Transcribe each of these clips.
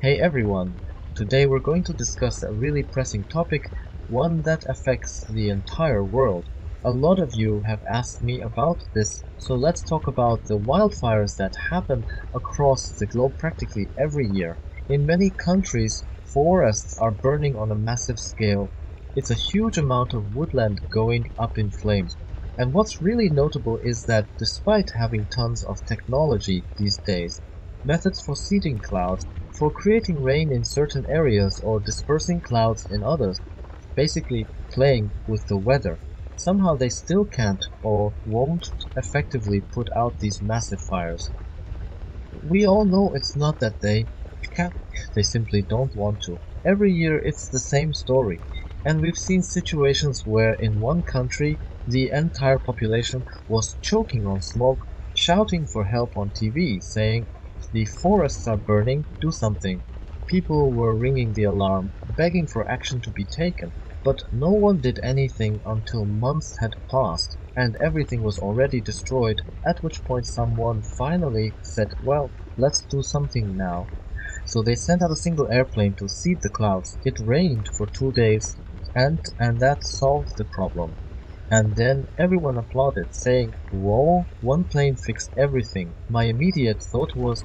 Hey everyone! Today we're going to discuss a really pressing topic, one that affects the entire world. A lot of you have asked me about this, so let's talk about the wildfires that happen across the globe practically every year. In many countries, forests are burning on a massive scale. It's a huge amount of woodland going up in flames. And what's really notable is that despite having tons of technology these days, methods for seeding clouds, for creating rain in certain areas or dispersing clouds in others, basically playing with the weather. Somehow they still can't or won't effectively put out these massive fires. We all know it's not that they can't, they simply don't want to. Every year it's the same story. And we've seen situations where in one country the entire population was choking on smoke, shouting for help on TV, saying, "The forests are burning, do something." People were ringing the alarm, begging for action to be taken, but no one did anything until months had passed and everything was already destroyed, at which point someone finally said, "Well, let's do something now." So they sent out a single airplane to seed the clouds. It rained for 2 days, and that solved the problem. And then everyone applauded, saying, "Whoa, one plane fixed everything." My immediate thought was,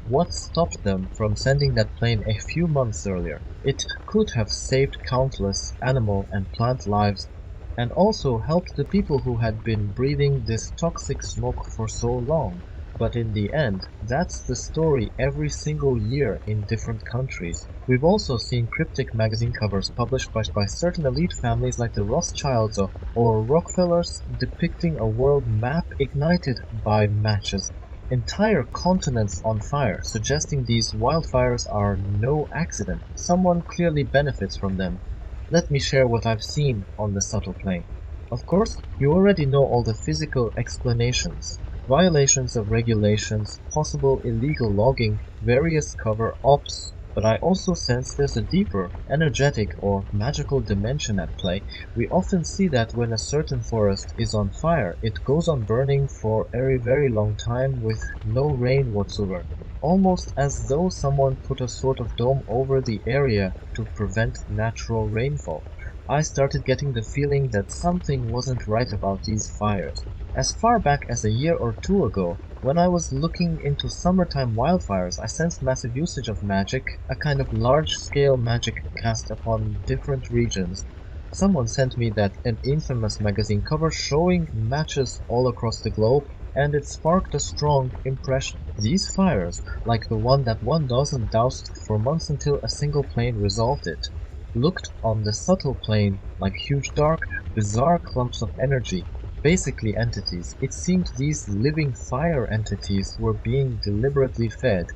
what stopped them from sending that plane a few months earlier? It could have saved countless animal and plant lives and also helped the people who had been breathing this toxic smoke for so long. But in the end, that's the story every single year in different countries. We've also seen cryptic magazine covers published by certain elite families like the Rothschilds or Rockefellers depicting a world map ignited by matches, entire continents on fire, suggesting these wildfires are no accident. Someone clearly benefits from them. Let me share what I've seen on the subtle plane. Of course, you already know all the physical explanations. Violations of regulations, possible illegal logging, various cover ops, but I also sense there's a deeper, energetic or magical dimension at play. We often see that when a certain forest is on fire, it goes on burning for a very long time with no rain whatsoever, almost as though someone put a sort of dome over the area to prevent natural rainfall. I started getting the feeling that something wasn't right about these fires. As far back as a year or two ago, when I was looking into summertime wildfires, I sensed massive usage of magic, a kind of large-scale magic cast upon different regions. Someone sent me that an infamous magazine cover showing matches all across the globe, and it sparked a strong impression. These fires, like the one that one doesn't doused for months until a single plane resolved it, looked on the subtle plane like huge dark, bizarre clumps of energy, basically entities. It seemed these living fire entities were being deliberately fed,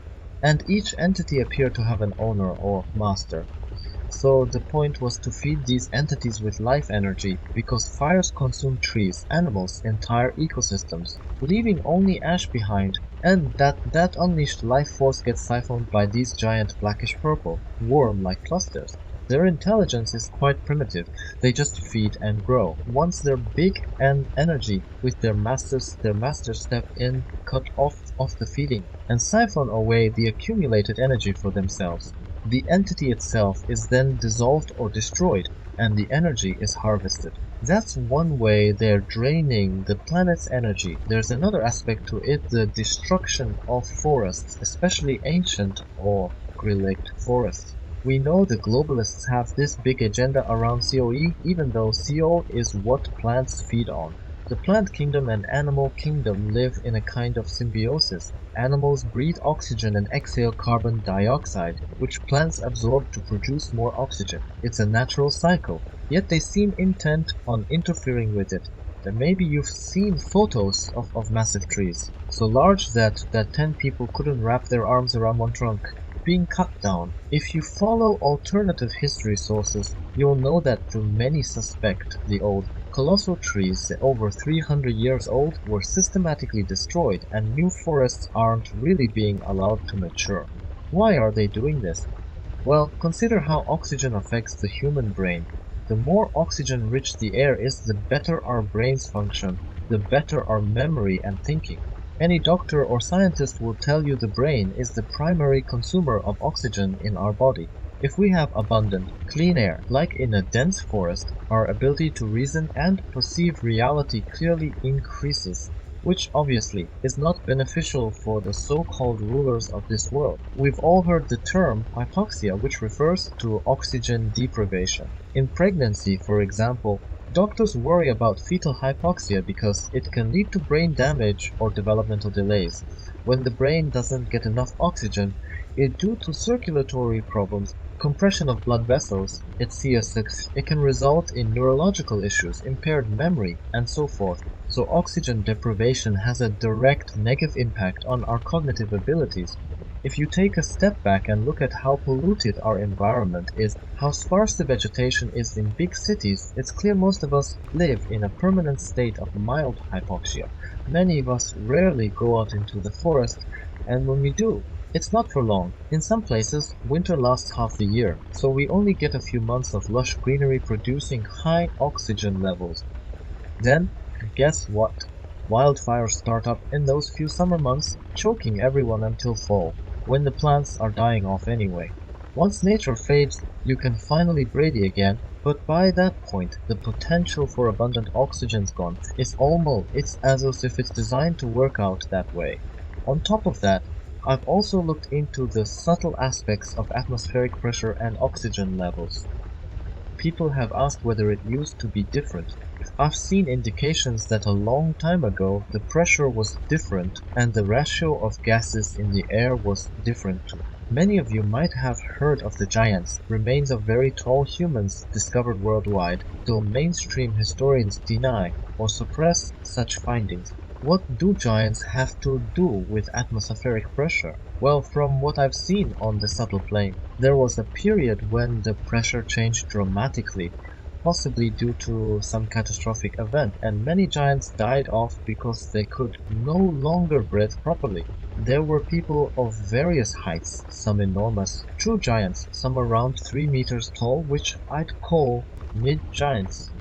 and each entity appeared to have an owner or master. So the point was to feed these entities with life energy, because fires consume trees, animals, entire ecosystems, leaving only ash behind, and that unleashed life force gets siphoned by these giant blackish-purple, worm-like clusters. Their intelligence is quite primitive. They just feed and grow. Once they're big and energy, with their masters step in, cut off the feeding, and siphon away the accumulated energy for themselves. The entity itself is then dissolved or destroyed, and the energy is harvested. That's one way they're draining the planet's energy. There's another aspect to it, the destruction of forests, especially ancient or relict forests. We know the globalists have this big agenda around COE, even though CO is what plants feed on. The plant kingdom and animal kingdom live in a kind of symbiosis. Animals breathe oxygen and exhale carbon dioxide, which plants absorb to produce more oxygen. It's a natural cycle, yet they seem intent on interfering with it. Then maybe you've seen photos of massive trees, so large that 10 people couldn't wrap their arms around one trunk, being cut down. If you follow alternative history sources, you'll know that many suspect the old colossal trees over 300 years old were systematically destroyed, and new forests aren't really being allowed to mature. Why are they doing this? Well, consider how oxygen affects the human brain. The more oxygen-rich the air is, the better our brains function, the better our memory and thinking. Any doctor or scientist will tell you the brain is the primary consumer of oxygen in our body. If we have abundant, clean air, like in a dense forest, our ability to reason and perceive reality clearly increases, which obviously is not beneficial for the so-called rulers of this world. We've all heard the term hypoxia, which refers to oxygen deprivation. In pregnancy, for example, doctors worry about fetal hypoxia because it can lead to brain damage or developmental delays. When the brain doesn't get enough oxygen, due to circulatory problems, compression of blood vessels, it can result in neurological issues, impaired memory, and so forth. So oxygen deprivation has a direct negative impact on our cognitive abilities. If you take a step back and look at how polluted our environment is, how sparse the vegetation is in big cities, it's clear most of us live in a permanent state of mild hypoxia. Many of us rarely go out into the forest, and when we do, it's not for long. In some places, winter lasts half the year, so we only get a few months of lush greenery producing high oxygen levels. Then, guess what? Wildfires start up in those few summer months, choking everyone until fall, when the plants are dying off anyway. Once nature fades, you can finally breathe again, but by that point, the potential for abundant oxygen's gone. It's as if it's designed to work out that way. On top of that, I've also looked into the subtle aspects of atmospheric pressure and oxygen levels. People have asked whether it used to be different. I've seen indications that a long time ago the pressure was different and the ratio of gases in the air was different too. Many of you might have heard of the giants, remains of very tall humans discovered worldwide, though mainstream historians deny or suppress such findings. What do giants have to do with atmospheric pressure? Well, from what I've seen on the subtle plane, there was a period when the pressure changed dramatically, possibly due to some catastrophic event, and many giants died off because they could no longer breathe properly. There were people of various heights, some enormous, true giants, some around 3 meters tall, which I'd call mid-giants,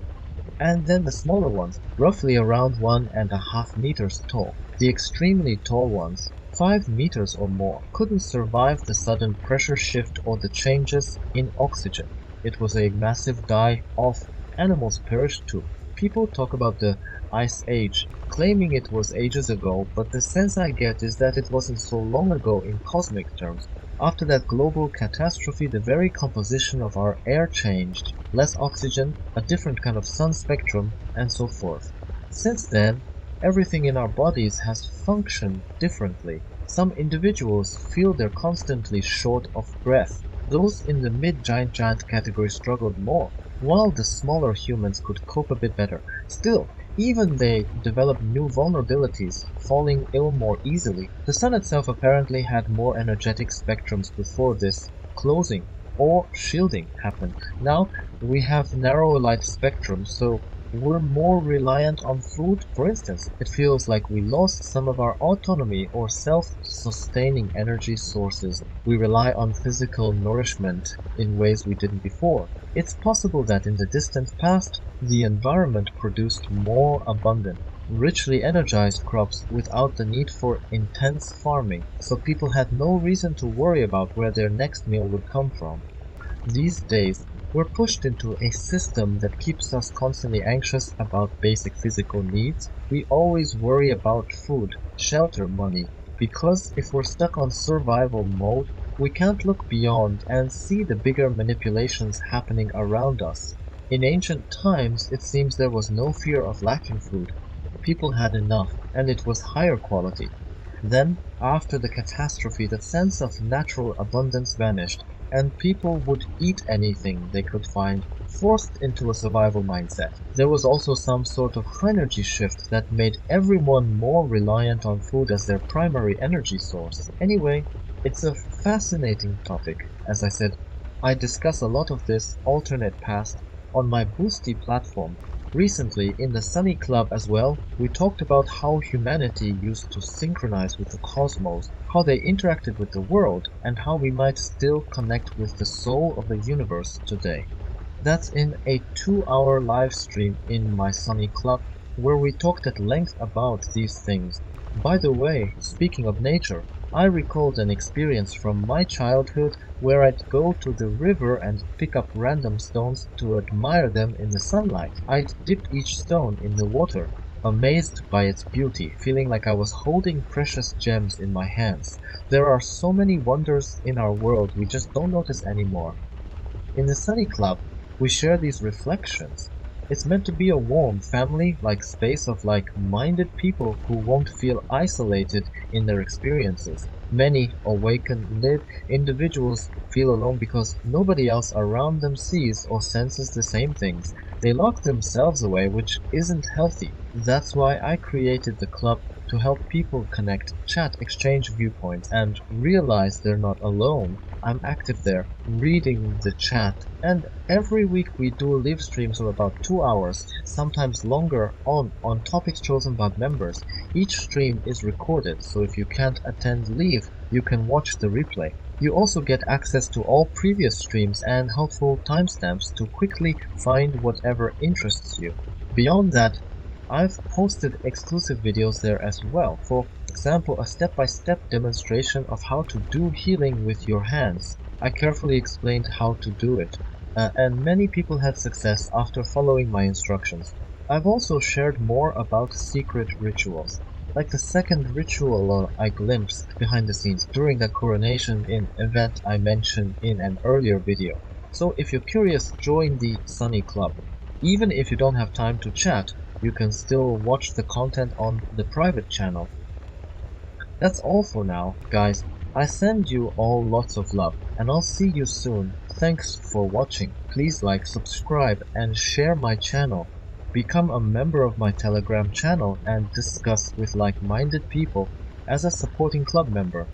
and then the smaller ones, roughly around 1.5 meters tall. The extremely tall ones, 5 meters or more, couldn't survive the sudden pressure shift or the changes in oxygen. It was a massive die-off. Animals perished too. People talk about the Ice Age, claiming it was ages ago, but the sense I get is that it wasn't so long ago in cosmic terms. After that global catastrophe, the very composition of our air changed. Less oxygen, a different kind of sun spectrum, and so forth. Since then, everything in our bodies has functioned differently. Some individuals feel they're constantly short of breath. Those in the mid-giant category struggled more, while the smaller humans could cope a bit better. Still, even they developed new vulnerabilities, falling ill more easily. The sun itself apparently had more energetic spectrums before this closing or shielding happened. Now we have narrow light spectrum, so we're more reliant on food. For instance, it feels like we lost some of our autonomy or self-sustaining energy sources. We rely on physical nourishment in ways we didn't before. It's possible that in the distant past, the environment produced more abundant, richly energized crops without the need for intense farming, so people had no reason to worry about where their next meal would come from. These days, we're pushed into a system that keeps us constantly anxious about basic physical needs. We always worry about food, shelter, money, because if we're stuck on survival mode, we can't look beyond and see the bigger manipulations happening around us. In ancient times, it seems there was no fear of lacking food. People had enough, and it was higher quality. Then, after the catastrophe, that sense of natural abundance vanished, and people would eat anything they could find, forced into a survival mindset. There was also some sort of energy shift that made everyone more reliant on food as their primary energy source. Anyway, it's a fascinating topic. As I said, I discuss a lot of this alternate past on my Boosty platform. Recently, in the Sunny Club as well, we talked about how humanity used to synchronize with the cosmos, how they interacted with the world, and how we might still connect with the soul of the universe today. That's in a 2-hour live stream in my Sunny Club, where we talked at length about these things. By the way, speaking of nature, I recalled an experience from my childhood where I'd go to the river and pick up random stones to admire them in the sunlight. I'd dip each stone in the water, amazed by its beauty, feeling like I was holding precious gems in my hands. There are so many wonders in our world we just don't notice anymore. In the Sunny Club, we share these reflections. It's meant to be a warm, family-like space of like-minded people who won't feel isolated in their experiences. Many awakened individuals feel alone because nobody else around them sees or senses the same things. They lock themselves away, which isn't healthy. That's why I created the club to help people connect, chat, exchange viewpoints, and realize they're not alone. I'm active there, reading the chat, and every week we do live streams of about 2 hours, sometimes longer, on topics chosen by members. Each stream is recorded, so if you can't attend live, you can watch the replay. You also get access to all previous streams and helpful timestamps to quickly find whatever interests you. Beyond that, I've posted exclusive videos there as well. For example, a step-by-step demonstration of how to do healing with your hands. I carefully explained how to do it, and many people had success after following my instructions. I've also shared more about secret rituals, like the second ritual I glimpsed behind the scenes during the coronation event I mentioned in an earlier video. So if you're curious, join the Sunny Club. Even if you don't have time to chat, you can still watch the content on the private channel. That's all for now, guys. I send you all lots of love, and I'll see you soon. Thanks for watching. Please like, subscribe, and share my channel. Become a member of my Telegram channel and discuss with like-minded people as a supporting club member.